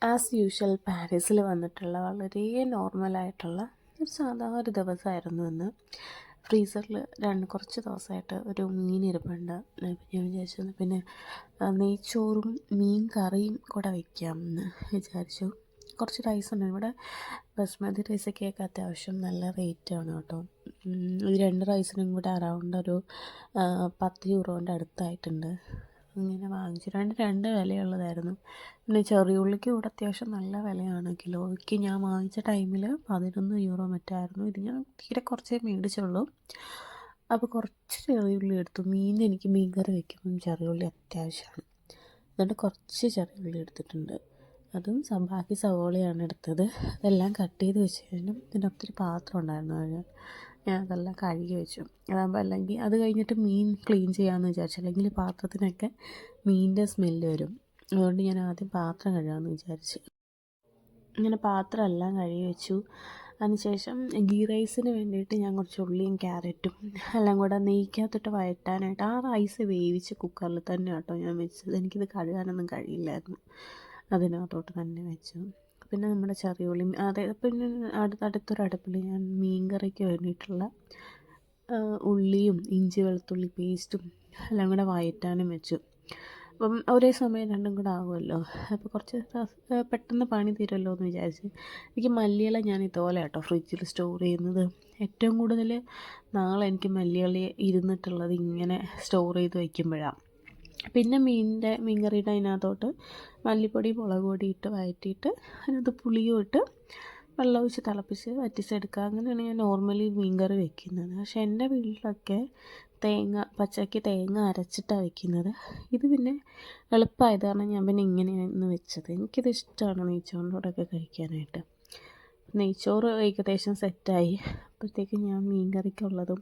As usual പാരീസിൽ വന്നിട്ടുള്ള വളരെ നോർമലായിട്ടുള്ള ഒരു ദിവസമായിരുന്നു ഇന്ന്. ഫ്രീസറിൽ കുറച്ച് ദിവസമായിട്ട് ഒരു മീൻ ഇരിപ്പുണ്ട്. ഞാൻ വിചാരിച്ചു പിന്നെ നെയ്ച്ചോറും മീൻ കറിയും കൂടെ വയ്ക്കാമെന്ന് വിചാരിച്ചു. കുറച്ച് റൈസ് ഉണ്ട് ഇവിടെ. ബസ്മതി റൈസൊക്കെ അത്യാവശ്യം നല്ല റേറ്റാണ് കേട്ടോ. ഈ 2 റൈസിനും കൂടെ അറൗണ്ട് ഒരു 10 യൂറോൻ്റെ അടുത്തായിട്ടുണ്ട്. ഇങ്ങനെ വാങ്ങിച്ചു. രണ്ട് വിലയുള്ളതായിരുന്നു. പിന്നെ ചെറിയ ഉള്ളിക്ക് ഇവിടെ അത്യാവശ്യം നല്ല വിലയാണ്. കിലോയ്ക്ക് ഞാൻ വാങ്ങിച്ച ടൈമിൽ 11 യൂറോ മറ്റായിരുന്നു. ഇത് ഞാൻ തീരെ കുറച്ചേ മേടിച്ചുള്ളൂ. അപ്പോൾ കുറച്ച് ചെറിയ ഉള്ളി എടുത്തു. എനിക്ക് മീൻ കറി വയ്ക്കുമ്പം ചെറിയ ഉള്ളി അത്യാവശ്യമാണ്. എന്നിട്ട് കുറച്ച് ചെറിയ ഉള്ളി എടുത്തിട്ടുണ്ട്. അതും ബാക്കി സവോളയാണ് എടുത്തത്. അതെല്ലാം കട്ട് ചെയ്ത് വെച്ച് കഴിഞ്ഞു. പിന്നെ ഒത്തിരി പാത്രം ഉണ്ടായിരുന്നു. ഞാൻ അതെല്ലാം കഴുകി വെച്ചു. അതാകുമ്പോൾ അല്ലെങ്കിൽ അത് കഴിഞ്ഞിട്ട് മീൻ ക്ലീൻ ചെയ്യാമെന്ന് വിചാരിച്ചു. അല്ലെങ്കിൽ പാത്രത്തിനൊക്കെ മീനിൻ്റെ സ്മെല്ല് വരും. അതുകൊണ്ട് ഞാൻ ആദ്യം പാത്രം കഴുകാമെന്ന് വിചാരിച്ചു. ഇങ്ങനെ പാത്രം എല്ലാം കഴുകി വെച്ചു. അതിനുശേഷം ഗീ റൈസിന് വേണ്ടിയിട്ട് ഞാൻ കുറച്ച് ഉള്ളിയും ക്യാരറ്റും എല്ലാം കൂടെ നെയ്ക്കകത്തിട്ട് വഴറ്റാനായിട്ട് ആ റൈസ് വേവിച്ച് കുക്കറിൽ തന്നെ കേട്ടോ ഞാൻ വെച്ചത്. എനിക്കിത് കഴുകാനൊന്നും കഴിയില്ലായിരുന്നു. അതിനകത്തോട്ട് തന്നെ വെച്ചു. പിന്നെ നമ്മുടെ ചെറിയ ഉള്ളി പിന്നെ അടുത്തൊരു അടുപ്പിൽ ഞാൻ മീൻ കറിക്ക് വേണ്ടിയിട്ടുള്ള ഉള്ളിയും ഇഞ്ചി വെളുത്തുള്ളി പേസ്റ്റും എല്ലാം കൂടെ വഴറ്റാനും വെച്ചു. അപ്പം ഒരേ സമയം രണ്ടും കൂടെ ആകുമല്ലോ. അപ്പോൾ കുറച്ച് പെട്ടെന്ന് പണി തീരുമല്ലോ എന്ന് വിചാരിച്ച്. എനിക്ക് മല്ലിയില ഞാൻ ഇതുപോലെ കേട്ടോ ഫ്രിഡ്ജിൽ സ്റ്റോർ ചെയ്യുന്നത്. ഏറ്റവും കൂടുതൽ നാളെ എനിക്ക് മല്ലിയില ഇരുന്നിട്ടുള്ളത് ഇങ്ങനെ സ്റ്റോർ ചെയ്ത് വയ്ക്കുമ്പോഴാണ്. പിന്നെ മീൻ കറിയുടെ അതിനകത്തോട്ട് മല്ലിപ്പൊടി മുളക് പൊടി ഇട്ട് വഴറ്റിയിട്ട് അതിനകത്ത് പുളിയും ഇട്ട് വെള്ളം ഒഴിച്ച് തിളപ്പിച്ച് വറ്റിച്ചെടുക്കുക. അങ്ങനെയാണ് ഞാൻ നോർമലി മീൻ കറി വയ്ക്കുന്നത്. പക്ഷേ എൻ്റെ വീട്ടിലൊക്കെ പച്ചയ്ക്ക് തേങ്ങ അരച്ചിട്ടാണ് വയ്ക്കുന്നത്. ഇത് പിന്നെ എളുപ്പമായത് കാരണം ഞാൻ പിന്നെ ഇങ്ങനെയാണ് വെച്ചത്. എനിക്കിത് ഇഷ്ടമാണ് നെയ്ച്ചോറിൻ്റെ കൂടെയൊക്കെ കഴിക്കാനായിട്ട്. നെയ്ച്ചോറ് ഏകദേശം സെറ്റായി. അപ്പോഴത്തേക്കും ഞാൻ മീൻ കറിക്കുള്ളതും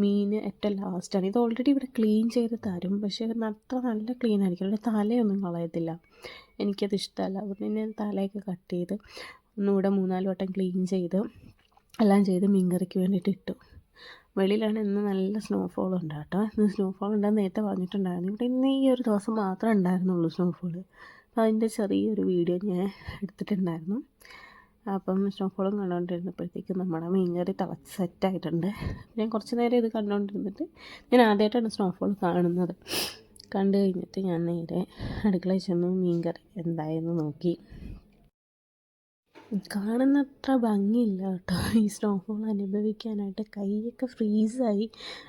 മീൻ ഏറ്റവും ലാസ്റ്റാണ്. ഇത് ഓൾറെഡി ഇവിടെ ക്ലീൻ ചെയ്ത് തരും. പക്ഷേ അത്ര നല്ല ക്ലീൻ ആയിരിക്കും. അവിടെ തലയൊന്നും കളയത്തില്ല. എനിക്കത് ഇഷ്ടമല്ല. അതുകൊണ്ട് ഞാൻ തലയൊക്കെ കട്ട് ചെയ്ത് ഒന്നുകൂടെ 3-4 വട്ടം ക്ലീൻ ചെയ്ത് എല്ലാം ചെയ്ത് മീൻ കറിക്ക് വേണ്ടിയിട്ട് ഇട്ടു. വെളിയിലാണ് ഇന്ന് നല്ല സ്നോഫോൾ ഉണ്ട് കേട്ടോ. ഇന്ന് സ്നോഫോൾ ഉണ്ടെന്ന് നേരത്തെ പറഞ്ഞിട്ടുണ്ടായിരുന്നു. ഇവിടെ ഇന്ന് ഈ ഒരു ദിവസം മാത്രമേ ഉണ്ടായിരുന്നുള്ളൂ സ്നോഫോൾ. അപ്പോൾ അതിൻ്റെ ചെറിയൊരു വീഡിയോ ഞാൻ എടുത്തിട്ടുണ്ടായിരുന്നു. അപ്പം സ്നോഫോളും കണ്ടുകൊണ്ടിരുന്നപ്പോഴത്തേക്കും നമ്മുടെ മീൻ കറി തിളച്ച് സെറ്റായിട്ടുണ്ട്. ഞാൻ കുറച്ച് നേരം ഇത് കണ്ടുകൊണ്ടിരുന്നിട്ട് ഞാൻ ആദ്യമായിട്ടാണ് സ്നോഫോൾ കാണുന്നത്. കണ്ടു കഴിഞ്ഞിട്ട് ഞാൻ നേരെ അടുക്കളയിൽ ചെന്നു മീൻ കറി എന്തായെന്ന് നോക്കി. കാണുന്നത്ര ഭംഗിയില്ല കേട്ടോ ഈ സ്നോഫോൾ അനുഭവിക്കാനായിട്ട്. കൈയൊക്കെ ഫ്രീസായി.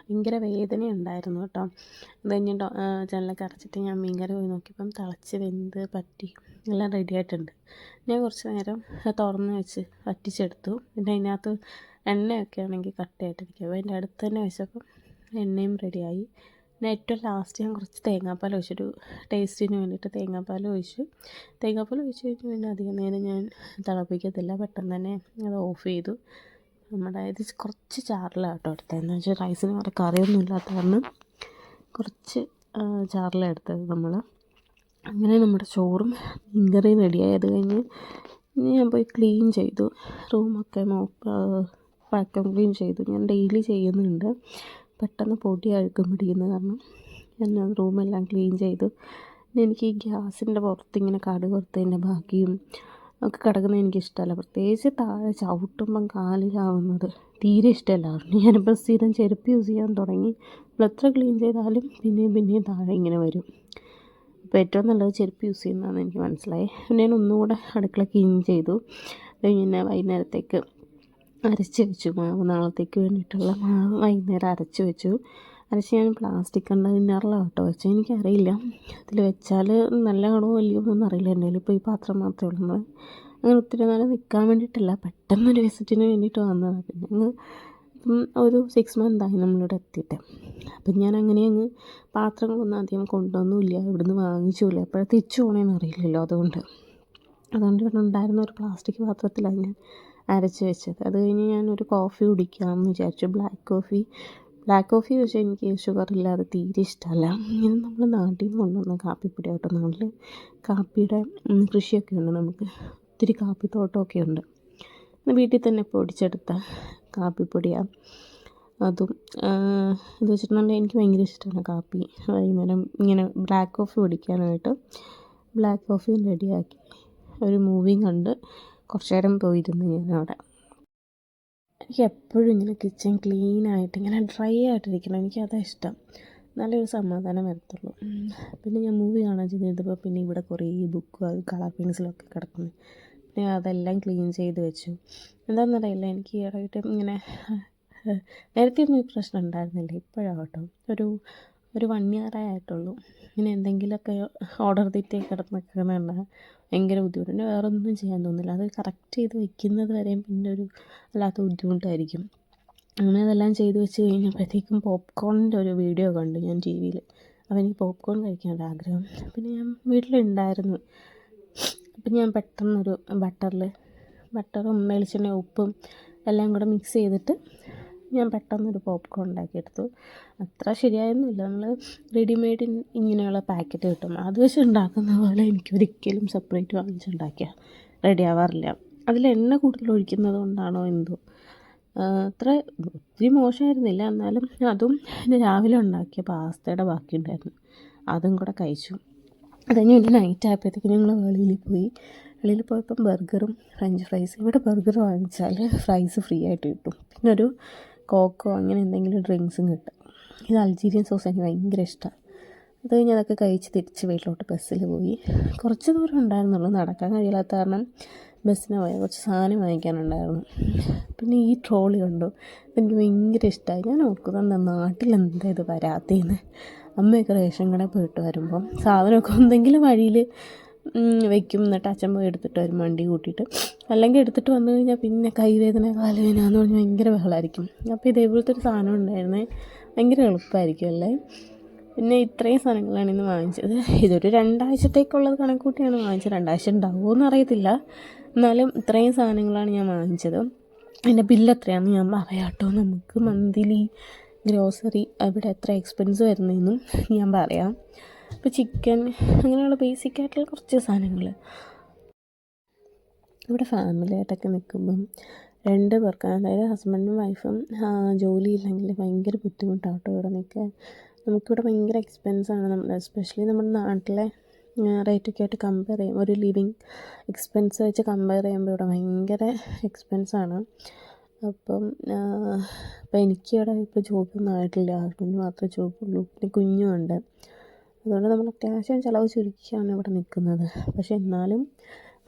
ഭയങ്കര വേദന ഉണ്ടായിരുന്നു കേട്ടോ. അത് കഴിഞ്ഞിട്ട് ജനലൊക്കെ അടച്ചിട്ട് ഞാൻ മീൻ കറി പോയി നോക്കിയപ്പം തിളച്ച് വെന്ത് പറ്റി എല്ലാം റെഡി ആയിട്ടുണ്ട്. ഞാൻ കുറച്ച് നേരം തുറന്ന് വെച്ച് വറ്റിച്ചെടുത്തു. പിന്നെ അതിനകത്ത് എണ്ണയൊക്കെ ആണെങ്കിൽ കട്ടയായിട്ടിരിക്കും. അപ്പോൾ അതിൻ്റെ അടുത്ത് തന്നെ വെച്ചപ്പം എണ്ണയും റെഡിയായി. പിന്നെ ഏറ്റവും ലാസ്റ്റ് ഞാൻ കുറച്ച് തേങ്ങാപ്പാൽ ഒഴിച്ചൊരു ടേസ്റ്റിന് വേണ്ടിയിട്ട് തേങ്ങാപ്പാൽ ഒഴിച്ച് കഴിഞ്ഞ് പിന്നെ അധികം നേരം ഞാൻ തിളപ്പിക്കത്തില്ല. പെട്ടെന്ന് തന്നെ അത് ഓഫ് ചെയ്തു. നമ്മുടെ ഇത് കുറച്ച് ചാറിലാണ് കേട്ടോ എടുത്തത്. എന്ന് വെച്ചാൽ റൈസിന് വേറെ കറിയൊന്നും ഇല്ലാത്ത കാരണം കുറച്ച് ചാറിലാണ് എടുത്തത് നമ്മൾ. അങ്ങനെ നമ്മുടെ ചോറും മീൻ കറിയും റെഡിയായി. അത് കഴിഞ്ഞ് ഞാൻ പോയി ക്ലീൻ ചെയ്തു. റൂമൊക്കെ വാക്യൂം ക്ലീൻ ചെയ്തു. ഞാൻ ഡെയിലി ചെയ്യുന്നുണ്ട്. പെട്ടെന്ന് പൊടി അഴുക്കും പിടിക്കുന്ന കാരണം ഞാൻ റൂമെല്ലാം ക്ലീൻ ചെയ്തു. പിന്നെ എനിക്ക് ഈ ഗ്യാസിൻ്റെ പുറത്തിങ്ങനെ കടുക് വറുത്തതിൻ്റെ ബാക്കിയും ഒക്കെ കിടക്കുന്നത് എനിക്കിഷ്ടമല്ല. പ്രത്യേകിച്ച് താഴെ ചവിട്ടുമ്പം കാല് ചാവുന്നത് തീരെ ഇഷ്ടമല്ല. ഞാനിപ്പോൾ സ്ഥിരം ചെരുപ്പ് യൂസ് ചെയ്യാൻ തുടങ്ങി. നമ്മൾ എത്ര ക്ലീൻ ചെയ്താലും പിന്നെയും താഴെ ഇങ്ങനെ വരും. അപ്പോൾ ഏറ്റവും നല്ലത് ചെരുപ്പ് യൂസ് ചെയ്യുന്നതാണെന്ന് എനിക്ക് മനസ്സിലായി. പിന്നെ ഞാൻ ഒന്നുകൂടെ അടുക്കള ക്ലീൻ ചെയ്തു. പിന്നെ വൈകുന്നേരത്തേക്ക് അരച്ച് വെച്ചു. മാവ് നാളത്തേക്ക് വേണ്ടിയിട്ടുള്ള മാവ് വൈകുന്നേരം അരച്ച് വെച്ചു. ഞാൻ പ്ലാസ്റ്റിക് കണ്ടെയ്നറിലാണ് കേട്ടോ വെച്ചത്. എനിക്കറിയില്ല അതിൽ വെച്ചാൽ നല്ലതാണോ അല്ലയോ എന്നൊന്നും അറിയില്ല. എൻ്റെ കയ്യിൽ ഇപ്പോൾ ഈ പാത്രം മാത്രമേ ഉള്ളൂ. നമ്മൾ അങ്ങനെ ഒത്തിരി നേരം നിൽക്കാൻ വേണ്ടിയിട്ടില്ല, പെട്ടെന്നൊരു വിസിറ്റിന് വേണ്ടിയിട്ട് വന്നതാണ്. പിന്നെ ഒരു 6 മന്തായി നമ്മളിവിടെ എത്തിയിട്ട്. അപ്പം ഞാൻ അങ്ങനെ പാത്രങ്ങളൊന്നും അധികം കൊണ്ടുവന്നുമില്ല, ഇവിടുന്ന് വാങ്ങിച്ചില്ല. എപ്പോഴാണ് തിരിച്ചു പോകണമെന്ന് അറിയില്ലല്ലോ. അതുകൊണ്ട് ഇവിടെ ഉണ്ടായിരുന്ന ഒരു പ്ലാസ്റ്റിക് പാത്രത്തിലാണ് ഞാൻ അരച്ച് വെച്ചത്. അത് കഴിഞ്ഞ് ഞാനൊരു കോഫി കുടിക്കാമെന്ന് വിചാരിച്ചു. ബ്ലാക്ക് കോഫി പക്ഷേ എനിക്ക് ഷുഗറില്ലാതെ തീരെ ഇഷ്ടമല്ല. ഇങ്ങനെ നമ്മൾ നാട്ടിൽ നിന്ന് കൊണ്ടുവന്ന കാപ്പിപ്പൊടി കേട്ടോ. നാട്ടിൽ കാപ്പിയുടെ കൃഷിയൊക്കെ ഉണ്ട്. നമുക്ക് ഒത്തിരി കാപ്പിത്തോട്ടമൊക്കെ ഉണ്ട്. വീട്ടിൽ തന്നെ പൊടിച്ചെടുത്ത കാപ്പിപ്പൊടിയാണ്. അതും ഇത് വെച്ചിട്ടുണ്ടെങ്കിൽ എനിക്ക് ഭയങ്കര ഇഷ്ടമാണ് കാപ്പി. വൈകുന്നേരം ഇങ്ങനെ ബ്ലാക്ക് കോഫി കുടിക്കാനായിട്ട് ബ്ലാക്ക് കോഫിയും റെഡിയാക്കി. ഒരു മൂവിയും കണ്ട് കുറച്ച് നേരം പോയിരുന്നു ഞാനവിടെ. എനിക്ക് എപ്പോഴും ഇങ്ങനെ കിച്ചൺ ക്ലീനായിട്ട് ഇങ്ങനെ ഡ്രൈ ആയിട്ടിരിക്കണം, എനിക്കതാണ് ഇഷ്ടം. നല്ലൊരു സമാധാനം വരത്തുള്ളൂ. പിന്നെ ഞാൻ മൂവി കാണാൻ ചെന്നപ്പോൾ പിന്നെ ഇവിടെ കുറേ ബുക്കും കളർ പെൻസിലൊക്കെ കിടക്കുന്നു. പിന്നെ അതെല്ലാം ക്ലീൻ ചെയ്ത് വെച്ചു. എന്താണെന്നറിയില്ല, എനിക്ക് ഈയിടെയായിട്ട് ഇങ്ങനെ നേരത്തെ ഒന്നും ഈ പ്രശ്നം ഉണ്ടായിരുന്നില്ല, ഇപ്പോഴാണ് കേട്ടോ. ഒരു 1 year ആയിട്ടുള്ളൂ ഇങ്ങനെ എന്തെങ്കിലുമൊക്കെ ഓർഡർ തെറ്റി കിടന്നിരിക്കുന്ന ഭയങ്കര ബുദ്ധിമുട്ടുണ്ട്. വേറെ ഒന്നും ചെയ്യാൻ തോന്നില്ല, അത് കറക്റ്റ് ചെയ്ത് വെക്കുന്നത് വരെയും പിന്നെ ഒരു വല്ലാത്ത ബുദ്ധിമുട്ടായിരിക്കും. അങ്ങനെ അതെല്ലാം ചെയ്ത് വെച്ച് കഴിഞ്ഞപ്പോഴത്തേക്കും പോപ്കോണിൻ്റെ ഒരു വീഡിയോ കണ്ടു ഞാൻ ടി വിയിൽ. അപ്പോൾ എനിക്ക് പോപ്കോൺ കഴിക്കാനുള്ള ആഗ്രഹം. പിന്നെ ഞാൻ വീട്ടിലുണ്ടായിരുന്നു. അപ്പം ഞാൻ പെട്ടെന്നൊരു ബട്ടറും വെളിച്ചെണ്ണയും ഉപ്പും എല്ലാം കൂടെ മിക്സ് ചെയ്തിട്ട് ഞാൻ പെട്ടെന്നൊരു പോപ്കോൺ ഉണ്ടാക്കിയെടുത്തു. അത്ര ശരിയായൊന്നുമില്ല. നമ്മൾ റെഡിമെയ്ഡ് ഇങ്ങനെയുള്ള പാക്കറ്റ് കിട്ടും, അത് വെച്ച് ഉണ്ടാക്കുന്ന പോലെ എനിക്കൊരിക്കലും സെപ്പറേറ്റ് വാങ്ങിച്ചുണ്ടാക്കിയാൽ റെഡി ആവാറില്ല. അതിൽ എണ്ണ കൂടുതൽ ഒഴിക്കുന്നത് കൊണ്ടാണോ എന്തോ അത്ര ഒത്തിരി മോശമായിരുന്നില്ല. എന്നാലും അതും രാവിലെ ഉണ്ടാക്കിയ പാസ്തയുടെ ബാക്കി ഉണ്ടായിരുന്നു, അതും കൂടെ കഴിച്ചു. അത് കഴിഞ്ഞ് പിന്നെ നൈറ്റ് ആയപ്പോഴത്തേക്ക് ഞങ്ങൾ വെളിയിൽ പോയപ്പം ബർഗറും ഫ്രഞ്ച് ഫ്രൈസും. ഇവിടെ ബർഗർ വാങ്ങിച്ചാൽ ഫ്രൈസ് ഫ്രീ ആയിട്ട് കിട്ടും, പിന്നെ ഒരു കോക്കോ അങ്ങനെ എന്തെങ്കിലും ഡ്രിങ്ക്സും കിട്ടും. ഇത് അൾജീരിയൻ സോസ് എനിക്ക് ഭയങ്കര ഇഷ്ടമാണ്. അത് കഴിഞ്ഞ് അതൊക്കെ കഴിച്ച് തിരിച്ച് വീട്ടിലോട്ട് ബസ്സിൽ പോയി. കുറച്ച് ദൂരം ഉണ്ടായിരുന്നുള്ളൂ, നടക്കാൻ കഴിയാത്ത കാരണം ബസ്സിന് പോയി. കുറച്ച് സാധനം വാങ്ങിക്കാനുണ്ടായിരുന്നു. പിന്നെ ഈ ട്രോളി കണ്ടു, എനിക്ക് ഭയങ്കര ഇഷ്ടമായി. ഞാൻ ഓർക്കുന്നത് നാട്ടിലെന്താ ഇത് വരാത്തേന്ന്. അമ്മയൊക്കെ റേഷൻ കടയിൽ പോയിട്ട് വരുമ്പം സാധനമൊക്കെ എന്തെങ്കിലും വഴിയിൽ വയ്ക്കും, എന്നിട്ട് അച്ഛൻ പോയി എടുത്തിട്ട് വരും വണ്ടി കൂട്ടിയിട്ട്. അല്ലെങ്കിൽ എടുത്തിട്ട് വന്നു കഴിഞ്ഞാൽ പിന്നെ കൈവേദന കാലുവേദന എന്ന് പറഞ്ഞാൽ ഭയങ്കര ബഹളമായിരിക്കും. അപ്പോൾ ഇതേപോലത്തെ ഒരു സാധനം ഉണ്ടായിരുന്നേ, ഭയങ്കര എളുപ്പമായിരിക്കും അല്ലേ. പിന്നെ ഇത്രയും സാധനങ്ങളാണ് ഇന്ന് വാങ്ങിച്ചത്. ഇതൊരു 2 ആഴ്ചത്തേക്കുള്ളത് കണക്കൂട്ടിയാണ് വാങ്ങിച്ചത്. 2 ആഴ്ച ഉണ്ടാവുമോ എന്നറിയത്തില്ല, എന്നാലും ഇത്രയും സാധനങ്ങളാണ് ഞാൻ വാങ്ങിച്ചത്. എൻ്റെ ബില്ല് എത്രയാണെന്ന് ഞാൻ പറയാം കേട്ടോ. നമുക്ക് മന്ത്ലി ഗ്രോസറി അവിടെ എത്ര എക്സ്പെൻസ് വരുന്നതെന്നും ഞാൻ പറയാം. ഇപ്പോൾ ചിക്കൻ അങ്ങനെയുള്ള ബേസിക്കായിട്ടുള്ള കുറച്ച് സാധനങ്ങൾ. ഇവിടെ ഫാമിലിയായിട്ടൊക്കെ നിൽക്കുമ്പം 2 പേർക്ക്, അതായത് ഹസ്ബൻഡും വൈഫും ജോലിയില്ലെങ്കിൽ ഭയങ്കര ബുദ്ധിമുട്ടാണ് കേട്ടോ ഇവിടെ നിൽക്കാൻ. നമുക്കിവിടെ ഭയങ്കര എക്സ്പെൻസാണ്. എസ്പെഷ്യലി നമ്മുടെ നാട്ടിലെ റേറ്റൊക്കെ ആയിട്ട് കമ്പയർ ചെയ്യും, ഒരു ലിവിങ് എക്സ്പെൻസ് വെച്ച് കമ്പയർ ചെയ്യുമ്പോൾ ഇവിടെ ഭയങ്കര എക്സ്പെൻസാണ്. അപ്പം എനിക്കിവിടെ ഇപ്പോൾ ജോബൊന്നും ആയിട്ടില്ല, ഹസ്ബൻഡ് മാത്രമേ ജോബുള്ളൂ, പിന്നെ കുഞ്ഞുമുണ്ട്. അതുകൊണ്ട് നമ്മൾ അത്യാവശ്യം ചിലവ് ചുരുക്കിയാണ് ഇവിടെ നിൽക്കുന്നത്. പക്ഷെ എന്നാലും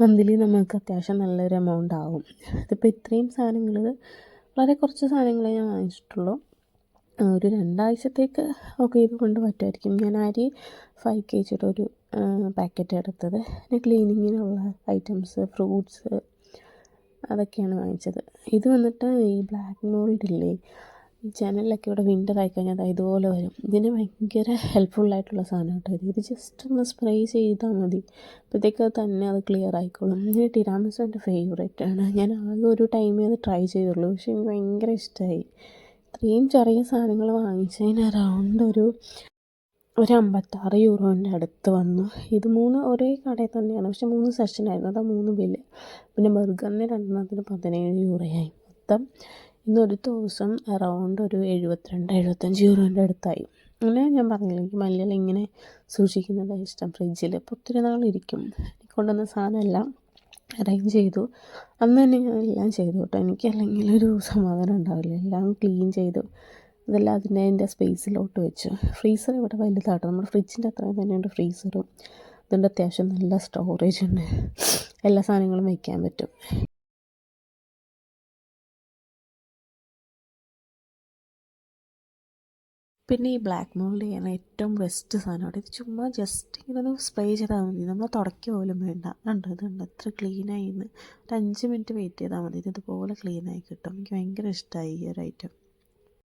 മന്ത്ലി നമുക്ക് അത്യാവശ്യം നല്ലൊരു എമൗണ്ട് ആവും. ഇതിപ്പോൾ ഇത്രയും സാധനങ്ങൾ, വളരെ കുറച്ച് സാധനങ്ങളെ ഞാൻ വാങ്ങിച്ചിട്ടുള്ളൂ. ഒരു 2 ആഴ്ചത്തേക്ക് ഒക്കെ ഇത് കൊണ്ട് പറ്റുമായിരിക്കും. ഞാൻ അരി 5 kg ഒരു പാക്കറ്റ് എടുത്തത്. പിന്നെ ക്ലീനിങ്ങിനുള്ള ഐറ്റംസ്, ഫ്രൂട്ട്സ്, അതൊക്കെയാണ് വാങ്ങിച്ചത്. ഇത് വന്നിട്ട് ഈ ബ്ലാക്ക് മോൾഡ് ഇല്ലേ, ഈ ജനലിലൊക്കെ ഇവിടെ വിൻ്റർ ആയിക്കഴിഞ്ഞാൽ അത് ഇതുപോലെ വരും. ഇതിന് ഭയങ്കര ഹെൽപ്ഫുള്ളായിട്ടുള്ള സാധനം കേട്ടോ ഇത് ജസ്റ്റ് ഒന്ന് സ്പ്രേ ചെയ്താൽ മതി, അപ്പോഴത്തേക്ക് തന്നെ അത് ക്ലിയർ ആയിക്കോളും. ഈ ടിരാമിസു എൻ്റെ ഫേവറേറ്റ് ആണ്. ഞാൻ ആകെ ഒരു ടൈമേ അത് ട്രൈ ചെയ്തുള്ളൂ, പക്ഷേ എനിക്ക് ഭയങ്കര ഇഷ്ടമായി. ഇത്രയും ചെറിയ സാധനങ്ങൾ വാങ്ങിച്ചതിന് അറൗണ്ട് ഒരു 56 യൂറോൻ്റെ അടുത്ത് വന്നു. ഇത് 3 ഒരേ കടയിൽ തന്നെയാണ്, പക്ഷെ 3 സെഷനായിരുന്നു, അതാ 3 ബില്ല്. പിന്നെ ബർഗറിന് 2 17 യൂറോയായി. മൊത്തം ഇന്നൊരു ദിവസം അറൗണ്ട് ഒരു 75 യൂറോൻ്റെ അടുത്തായി. അങ്ങനെ ഞാൻ പറഞ്ഞില്ല, എനിക്ക് മല്ലിയില ഇങ്ങനെ സൂക്ഷിക്കുന്നതാണ് ഇഷ്ടം ഫ്രിഡ്ജിൽ. അപ്പോൾ ഒത്തിരി നാളിരിക്കും. കൊണ്ടുവന്ന സാധനമെല്ലാം അറേഞ്ച് ചെയ്തു. അന്ന് തന്നെ ഞാൻ എല്ലാം ചെയ്തു കേട്ടോ, എനിക്കല്ലെങ്കിൽ ഒരു സമാധാനം ഉണ്ടാവില്ല. എല്ലാം ക്ലീൻ ചെയ്തു, ഇതെല്ലാം അതിൻ്റെ സ്പേസിലോട്ട് വെച്ചു. ഫ്രീസർ ഇവിടെ വലുതാട്ടോ, നമ്മുടെ ഫ്രിഡ്ജിൻ്റെ അത്രയും തന്നെയുണ്ട് ഫ്രീസറും. അതുകൊണ്ട് അത്യാവശ്യം നല്ല സ്റ്റോറേജ് ഉണ്ട്, എല്ലാ സാധനങ്ങളും വയ്ക്കാൻ പറ്റും. പിന്നെ ഈ ബ്ലാക്ക് മോൾഡ് ചെയ്യാൻ ഏറ്റവും ബെസ്റ്റ് സാധനമാണ് ഇത്. ചുമ്മാ ജസ്റ്റ് ഇങ്ങനെ ഒന്ന് സ്പ്രേ ചെയ്താൽ മതി, നമ്മൾ തുടയ്ക്കുക പോലും വേണ്ട. ഇതുണ്ട് എത്ര ക്ലീനായിന്ന്. ഒരു 5 മിനിറ്റ് വെയിറ്റ് ചെയ്താൽ മതി, ഇതുപോലെ ക്ലീനായി കിട്ടും. എനിക്ക് ഭയങ്കര ഇഷ്ടമായി ഈ ഒരു ഐറ്റം.